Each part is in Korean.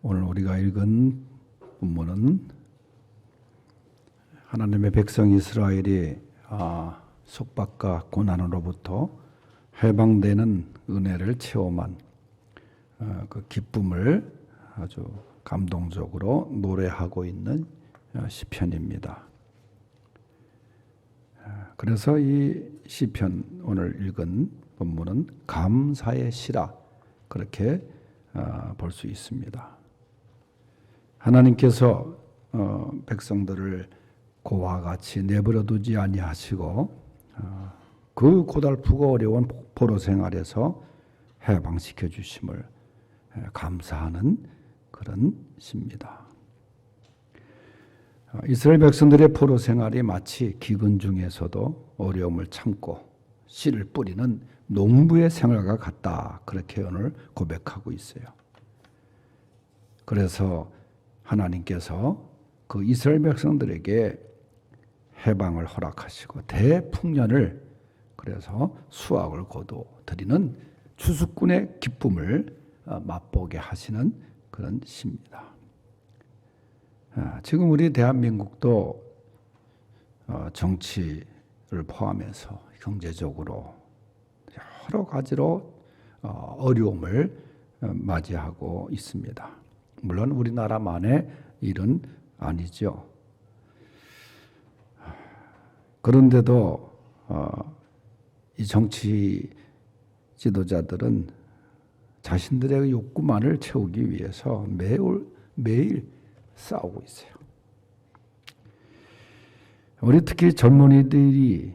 오늘 우리가 읽은 본문은 하나님의 백성 이스라엘이 속박과 고난으로부터 해방되는 은혜를 체험한 그 기쁨을 아주 감동적으로 노래하고 있는 시편입니다. 그래서 이 시편 오늘 읽은 본문은 감사의 시라 그렇게 볼 수 있습니다. 하나님께서 백성들을 고와 같이 내버려 두지 아니하시고 그 고달프고 어려운 포로 생활에서 해방시켜 주심을 감사하는 그런 시입니다. 이스라엘 백성들의 포로 생활이 마치 기근 중에서도 어려움을 참고 씨를 뿌리는 농부의 생활과 같다. 그렇게 오늘 고백하고 있어요. 그래서 하나님께서 그 이스라엘 백성들에게 해방을 허락하시고 대풍년을 그래서 수확을 거둬들이는 추수꾼의 기쁨을 맛보게 하시는 그런 시입니다. 지금 우리 대한민국도 정치를 포함해서 경제적으로 여러 가지로 어려움을 맞이하고 있습니다. 물론 우리나라만의 일은 아니죠. 그런데도 이 정치 지도자들은 자신들의 욕구만을 채우기 위해서 매일 싸우고 있어요. 우리 특히 젊은이들이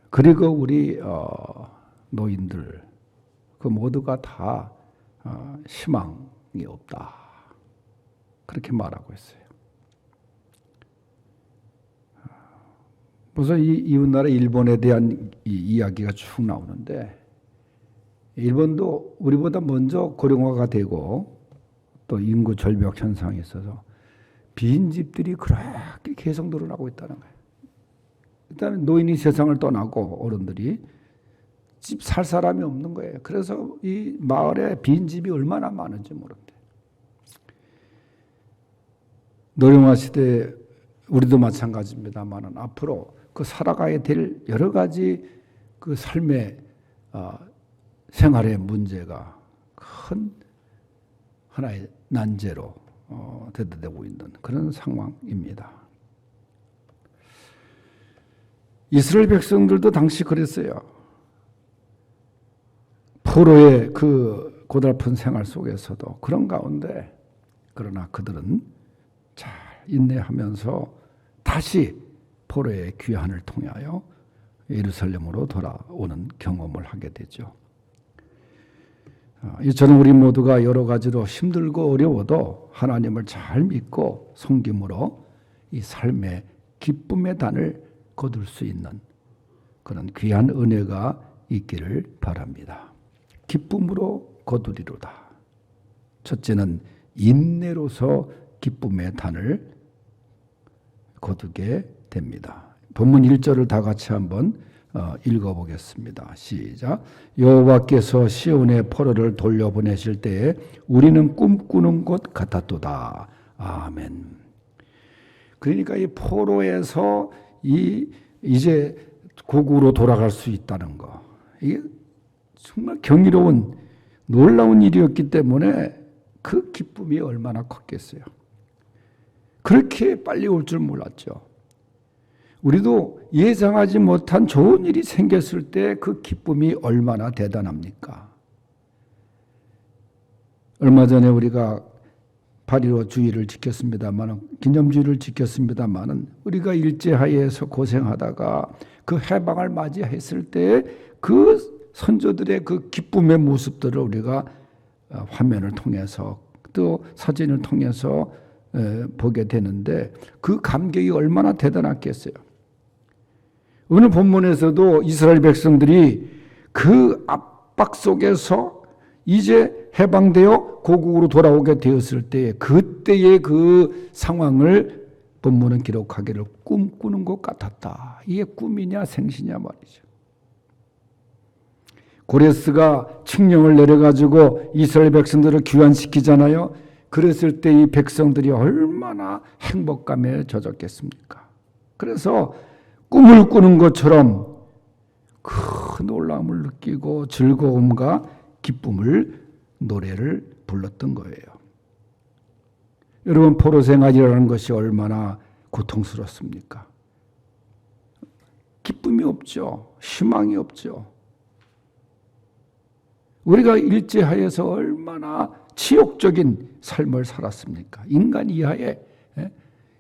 그리고 우리 노인들 그 모두가 다 희망이 없다. 그렇게 말하고 있어요. 그래서 이 이웃나라 일본에 대한 이야기가 쭉 나오는데 일본도 우리보다 먼저 고령화가 되고 또 인구 절벽 현상이 있어서 빈집들이 그렇게 계속 늘어나고 있다는 거예요. 일단 노인이 세상을 떠나고 어른들이 집 살 사람이 없는 거예요. 그래서 이 마을에 빈집이 얼마나 많은지 모른대. 노령화 시대에 우리도 마찬가지입니다만 앞으로 그 살아가야 될 여러 가지 그 삶의 생활의 문제가 큰 하나의 난제로 대두되고 있는 그런 상황입니다. 이스라엘 백성들도 당시 그랬어요. 포로의 그 고달픈 생활 속에서도 그런 가운데 그러나 그들은 잘 인내하면서 다시 포로의 귀환을 통하여 예루살렘으로 돌아오는 경험을 하게 되죠. 이처럼 우리 모두가 여러 가지로 힘들고 어려워도 하나님을 잘 믿고 섬김으로 이 삶의 기쁨의 단을 거둘 수 있는 그런 귀한 은혜가 있기를 바랍니다. 기쁨으로 거두리로다. 첫째는 인내로서 기쁨의 단을 거두게 됩니다. 본문 1절을 다 같이 한번 읽어보겠습니다. 시작. 여호와께서 시온의 포로를 돌려보내실 때에 우리는 꿈꾸는 것 같았도다. 아멘. 그러니까 이 포로에서 이제 고국으로 돌아갈 수 있다는 거. 이게 정말 경이로운 놀라운 일이었기 때문에 그 기쁨이 얼마나 컸겠어요. 그렇게 빨리 올 줄 몰랐죠. 우리도 예상하지 못한 좋은 일이 생겼을 때 그 기쁨이 얼마나 대단합니까? 얼마 전에 우리가 8.15 주의를 지켰습니다만, 기념주의를 지켰습니다만, 우리가 일제하에서 고생하다가 그 해방을 맞이했을 때 그 선조들의 그 기쁨의 모습들을 우리가 화면을 통해서 또 사진을 통해서 보게 되는데 그 감격이 얼마나 대단했겠어요. 오늘 본문에서도 이스라엘 백성들이 그 압박 속에서 이제 해방되어 고국으로 돌아오게 되었을 때 그때의 그 상황을 본문은 기록하기를 꿈꾸는 것 같았다. 이게 꿈이냐 생시냐 말이죠. 고레스가 칙령을 내려가지고 이스라엘 백성들을 귀환시키잖아요. 그랬을 때 이 백성들이 얼마나 행복감에 젖었겠습니까? 그래서 꿈을 꾸는 것처럼 큰 놀라움을 느끼고 즐거움과 기쁨을 노래를 불렀던 거예요. 여러분, 포로 생활이라는 것이 얼마나 고통스럽습니까? 기쁨이 없죠. 희망이 없죠. 우리가 일제하에서 얼마나 치욕적인 삶을 살았습니까? 인간 이하에.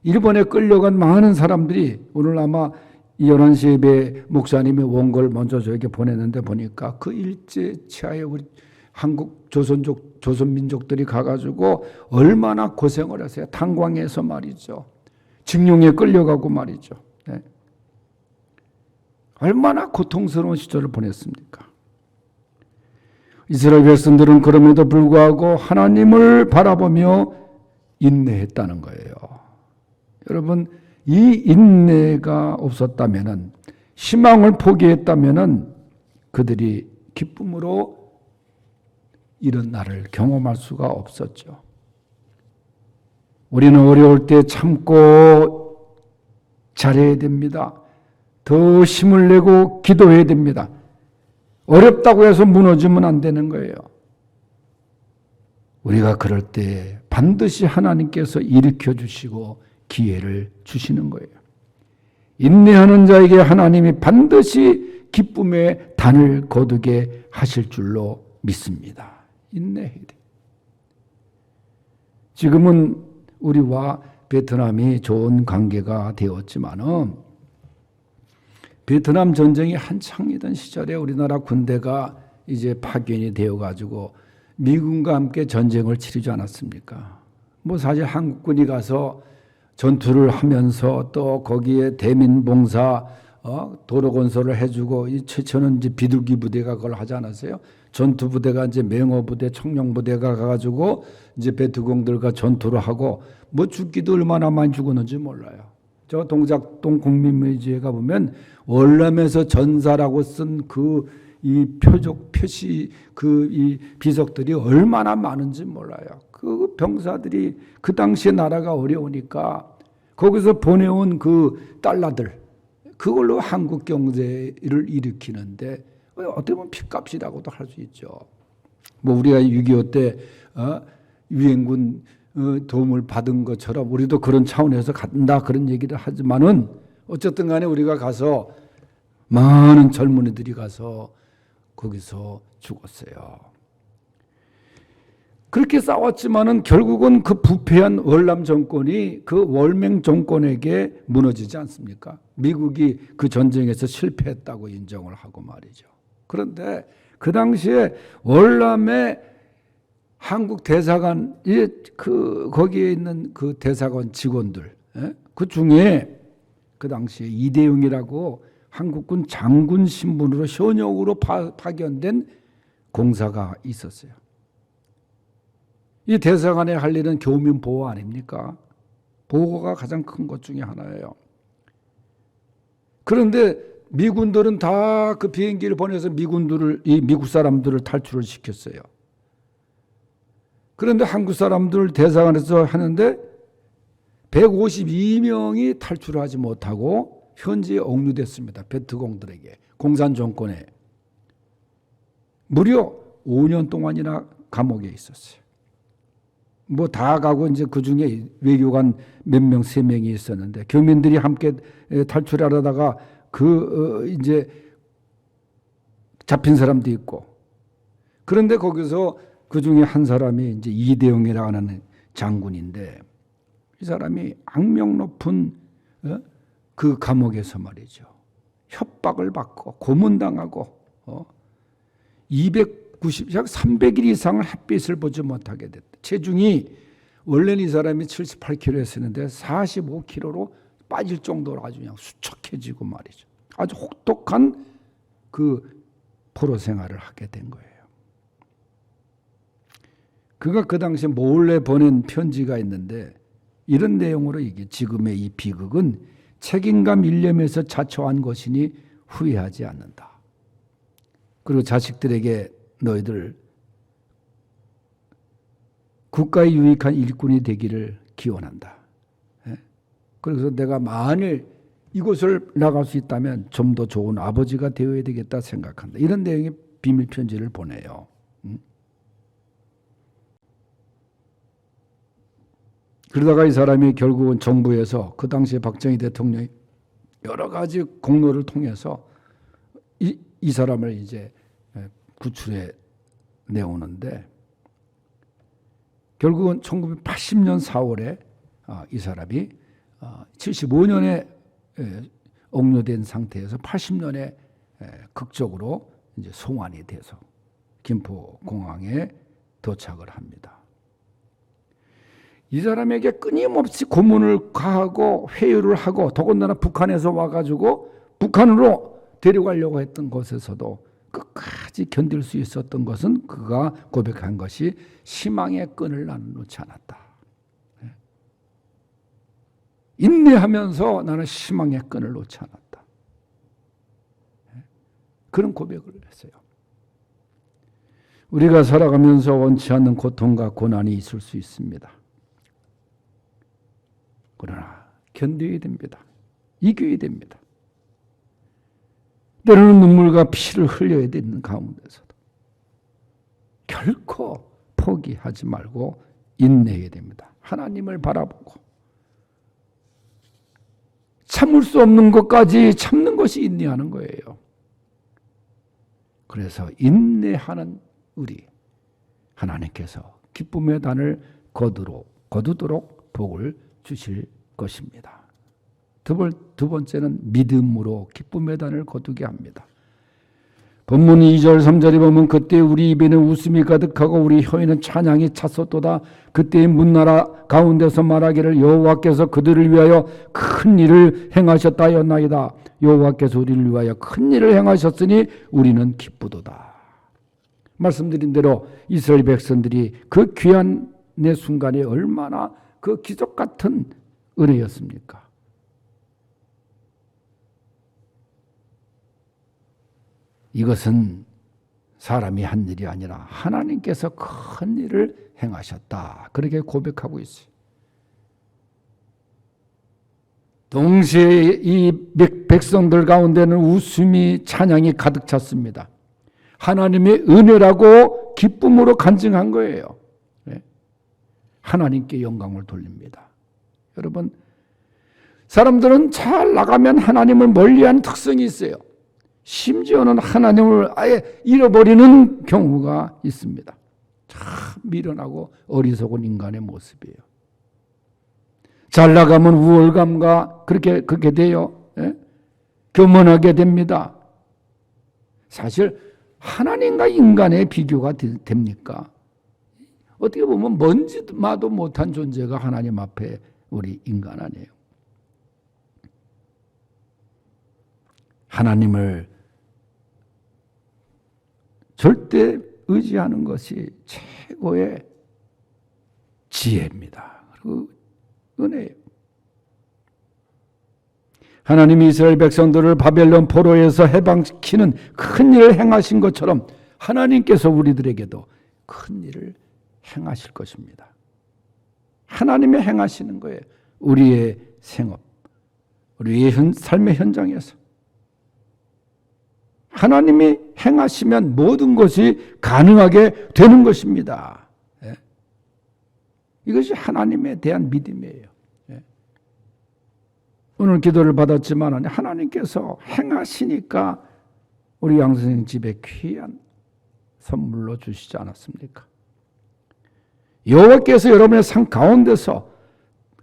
일본에 끌려간 많은 사람들이 오늘 아마 이연한 예배 목사님이 원고를 먼저 저에게 보냈는데 보니까 그 일제 치하에 우리 한국 조선민족들이 가가지고 얼마나 고생을 했어요. 탄광에서 말이죠. 징용에 끌려가고 말이죠. 네. 얼마나 고통스러운 시절을 보냈습니까? 이스라엘 백성들은 그럼에도 불구하고 하나님을 바라보며 인내했다는 거예요. 여러분, 이 인내가 없었다면, 희망을 포기했다면 그들이 기쁨으로 이런 날을 경험할 수가 없었죠. 우리는 어려울 때 참고 잘해야 됩니다. 더 힘을 내고 기도해야 됩니다. 어렵다고 해서 무너지면 안 되는 거예요. 우리가 그럴 때 반드시 하나님께서 일으켜 주시고 기회를 주시는 거예요. 인내하는 자에게 하나님이 반드시 기쁨의 단을 거두게 하실 줄로 믿습니다. 인내해야 돼. 지금은 우리와 베트남이 좋은 관계가 되었지만은 베트남 전쟁이 한창이던 시절에 우리나라 군대가 이제 파견이 되어가지고 미군과 함께 전쟁을 치르지 않았습니까? 뭐 사실 한국군이 가서 전투를 하면서 또 거기에 대민봉사, 도로 건설을 해주고 이 최초는 이제 비둘기 부대가 그걸 하지 않았어요? 전투 부대가 이제 맹호 부대, 청룡 부대가 가가지고 이제 베트공들과 전투를 하고 뭐 죽기도 얼마나 많이 죽었는지 몰라요. 저 동작동 국민묘지에 가보면 월남에서 전사라고 쓴 그 이 표시 그 이 비석들이 얼마나 많은지 몰라요. 그 병사들이 그 당시에 나라가 어려우니까 거기서 보내온 그 달러들 그걸로 한국 경제를 일으키는데 어떻게 보면 핏값이라고도 할 수 있죠. 뭐 우리가 6.25 때 유엔군 도움을 받은 것처럼 우리도 그런 차원에서 간다 그런 얘기를 하지만은 어쨌든 간에 우리가 가서 많은 젊은이들이 가서 거기서 죽었어요. 그렇게 싸웠지만은 결국은 그 부패한 월남 정권이 그 월맹 정권에게 무너지지 않습니까? 미국이 그 전쟁에서 실패했다고 인정을 하고 말이죠. 그런데 그 당시에 월남의 한국 대사관, 거기에 있는 그 대사관 직원들, 그 중에 그 당시에 이대용이라고 한국군 장군 신분으로 현역으로 파견된 공사가 있었어요. 이 대사관에 할 일은 교민 보호 아닙니까? 보호가 가장 큰 것 중에 하나예요. 그런데 미군들은 다 그 비행기를 보내서 이 미국 사람들을 탈출을 시켰어요. 그런데 한국 사람들 대사관에서 하는데 152명이 탈출을 하지 못하고 현지에 억류됐습니다. 베트공들에게, 공산 정권에. 무려 5년 동안이나 감옥에 있었어요. 뭐 다 가고 이제 그 중에 외교관 몇 명, 3명이 있었는데 교민들이 함께 탈출하려다가 이제 잡힌 사람도 있고. 그런데 거기서 그 중에 한 사람이 이제 이대용이라고 하는 장군인데 이 사람이 악명 높은 그 감옥에서 말이죠. 협박을 받고 고문당하고 300일 이상을 햇빛을 보지 못하게 됐다. 체중이 원래는 이 사람이 78kg였었는데 45kg로 빠질 정도로 아주 그냥 수척해지고 말이죠. 아주 혹독한 그 포로 생활을 하게 된 거예요. 그가 그 당시에 몰래 보낸 편지가 있는데 이런 내용으로 이게 지금의 이 비극은 책임감 일념에서 자초한 것이니 후회하지 않는다. 그리고 자식들에게 너희들 국가에 유익한 일꾼이 되기를 기원한다. 그래서 내가 만일 이곳을 나갈 수 있다면 좀 더 좋은 아버지가 되어야 되겠다 생각한다. 이런 내용의 비밀 편지를 보내요. 그러다가 이 사람이 결국은 정부에서 그 당시에 박정희 대통령이 여러 가지 공로를 통해서 이 사람을 이제 구출해 내오는데 결국은 1980년 4월에 이 사람이 75년에 옥료된 상태에서 80년에 극적으로 이제 송환이 돼서 김포공항에 도착을 합니다. 이 사람에게 끊임없이 고문을 가하고 회유를 하고 더군다나 북한에서 와가지고 북한으로 데려가려고 했던 것에서도 끝까지 견딜 수 있었던 것은 그가 고백한 것이 희망의 끈을 나는 놓지 않았다. 인내하면서 나는 희망의 끈을 놓지 않았다. 그런 고백을 했어요. 우리가 살아가면서 원치 않는 고통과 고난이 있을 수 있습니다. 그러나 견뎌야 됩니다. 이겨야 됩니다. 때로는 눈물과 피를 흘려야 되는 가운데서도 결코 포기하지 말고 인내해야 됩니다. 하나님을 바라보고 참을 수 없는 것까지 참는 것이 인내하는 거예요. 그래서 인내하는 우리 하나님께서 기쁨의 단을 거두도록 복을 주실 것입니다. 두 번째는 믿음으로 기쁨의 단을 거두게 합니다. 본문 2절 3절에 보면 그때 우리 입에는 웃음이 가득하고 우리 혀에는 찬양이 찼었도다. 그때의 문나라 가운데서 말하기를 여호와께서 그들을 위하여 큰 일을 행하셨다 하였나이다. 여호와께서 우리를 위하여 큰 일을 행하셨으니 우리는 기쁘도다. 말씀드린 대로 이스라엘 백성들이 그 귀한 내 순간에 얼마나 그 기적 같은 은혜였습니까? 이것은 사람이 한 일이 아니라 하나님께서 큰 일을 행하셨다. 그렇게 고백하고 있어요. 동시에 이 백성들 가운데는 웃음이 찬양이 가득 찼습니다. 하나님의 은혜라고 기쁨으로 간증한 거예요. 하나님께 영광을 돌립니다. 여러분, 사람들은 잘 나가면 하나님을 멀리하는 특성이 있어요. 심지어는 하나님을 아예 잃어버리는 경우가 있습니다. 참 미련하고 어리석은 인간의 모습이에요. 잘 나가면 우월감과 그렇게 돼요. 교만하게 됩니다. 사실 하나님과 인간의 비교가 됩니까? 어떻게 보면 먼지마도 못한 존재가 하나님 앞에 우리 인간 아니에요. 하나님을 절대 의지하는 것이 최고의 지혜입니다. 그리고 은혜예요. 하나님이 이스라엘 백성들을 바벨론 포로에서 해방시키는 큰 일을 행하신 것처럼 하나님께서 우리들에게도 큰 일을 행하실 것입니다. 하나님이 행하시는 거예요. 우리의 생업, 우리의 삶의 현장에서 하나님이 행하시면 모든 것이 가능하게 되는 것입니다. 이것이 하나님에 대한 믿음이에요. 오늘 기도를 받았지만 하나님께서 행하시니까 우리 양 선생 집에 귀한 선물로 주시지 않았습니까? 여호와께서 여러분의 삶 가운데서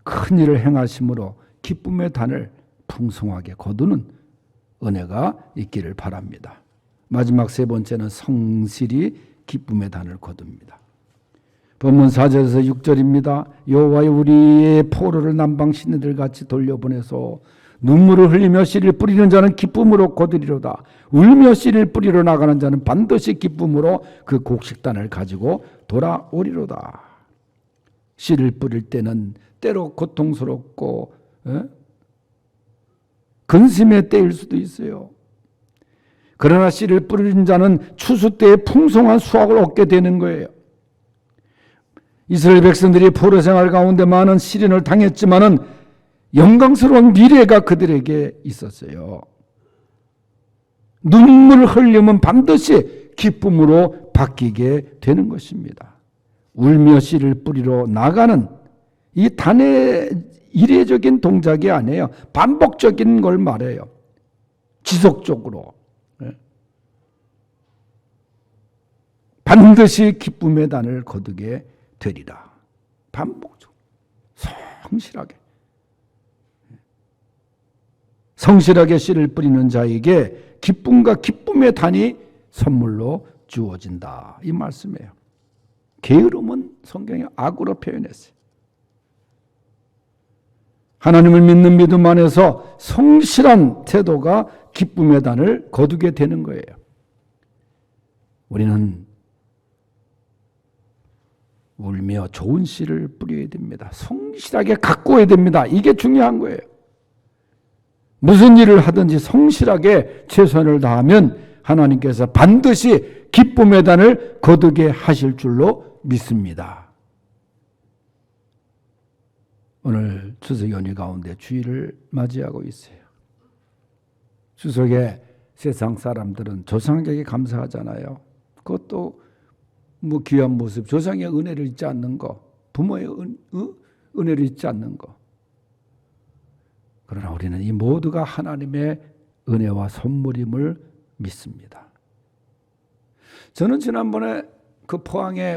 큰 일을 행하심으로 기쁨의 단을 풍성하게 거두는 은혜가 있기를 바랍니다. 마지막 세 번째는 성실히 기쁨의 단을 거둡니다. 본문 4절에서 6절입니다. 여호와여 우리의 포로를 남방 시내들 같이 돌려보내소. 눈물을 흘리며 씨를 뿌리는 자는 기쁨으로 거두리로다. 울며 씨를 뿌리러 나가는 자는 반드시 기쁨으로 그 곡식단을 가지고 돌아오리로다. 씨를 뿌릴 때는 때로 고통스럽고 근심의 때일 수도 있어요. 그러나 씨를 뿌리는 자는 추수 때에 풍성한 수확을 얻게 되는 거예요. 이스라엘 백성들이 포로 생활 가운데 많은 시련을 당했지만은 영광스러운 미래가 그들에게 있었어요. 눈물을 흘리면 반드시 기쁨으로 바뀌게 되는 것입니다. 울며 씨를 뿌리러 나가는 이 단의 이례적인 동작이 아니에요. 반복적인 걸 말해요. 지속적으로. 반드시 기쁨의 단을 거두게 되리라. 반복적으로. 성실하게 씨를 뿌리는 자에게 기쁨과 기쁨의 단이 선물로 주어진다. 이 말씀이에요. 게으름은 성경에 악으로 표현했어요. 하나님을 믿는 믿음 안에서 성실한 태도가 기쁨의 단을 거두게 되는 거예요. 우리는 울며 좋은 씨를 뿌려야 됩니다. 성실하게 가꾸어야 됩니다. 이게 중요한 거예요. 무슨 일을 하든지 성실하게 최선을 다하면 하나님께서 반드시 기쁨의 단을 거두게 하실 줄로 믿습니다. 오늘 추석 연휴 가운데 주일을 맞이하고 있어요. 추석에 세상 사람들은 조상에게 감사하잖아요. 그것도 뭐 귀한 모습, 조상의 은혜를 잊지 않는 거, 부모의 은혜를 잊지 않는 거. 그러나 우리는 이 모두가 하나님의 은혜와 선물임을 믿습니다. 저는 지난번에 그 포항에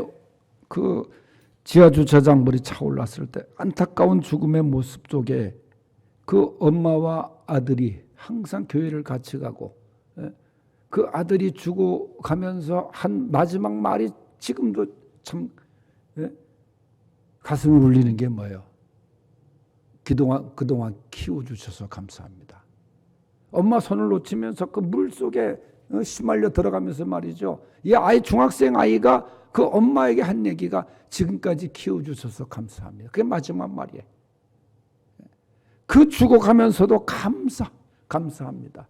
그 지하주차장 물이 차올랐을 때 안타까운 죽음의 모습 속에 그 엄마와 아들이 항상 교회를 같이 가고 그 아들이 죽어가면서 한 마지막 말이 지금도 참 가슴이 울리는 게 뭐예요? 그동안 키워주셔서 감사합니다. 엄마 손을 놓치면서 그 물속에 휘말려 들어가면서 말이죠. 이 아이 중학생 아이가 그 엄마에게 한 얘기가 지금까지 키워주셔서 감사합니다. 그게 마지막 말이에요. 그 죽어가면서도 감사합니다.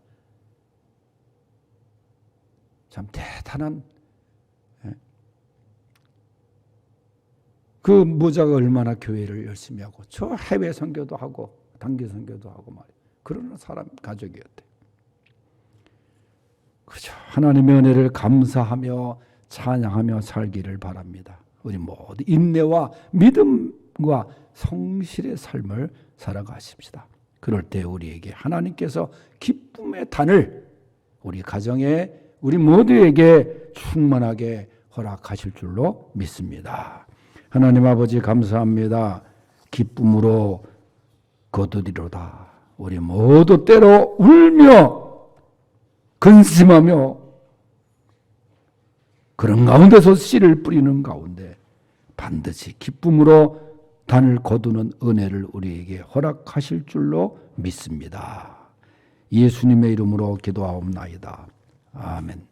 참 대단한 그 모자가 얼마나 교회를 열심히 하고 저 해외 선교도 하고 단기 선교도 하고 말이에요. 그런 사람 가족이었대요. 그렇죠. 하나님의 은혜를 감사하며 찬양하며 살기를 바랍니다. 우리 모두 인내와 믿음과 성실의 삶을 살아가십시다. 그럴 때 우리에게 하나님께서 기쁨의 단을 우리 가정에 우리 모두에게 충만하게 허락하실 줄로 믿습니다. 하나님 아버지 감사합니다. 기쁨으로 거두리로다. 우리 모두 때로 울며 근심하며 그런 가운데서 씨를 뿌리는 가운데 반드시 기쁨으로 단을 거두는 은혜를 우리에게 허락하실 줄로 믿습니다. 예수님의 이름으로 기도하옵나이다. 아멘.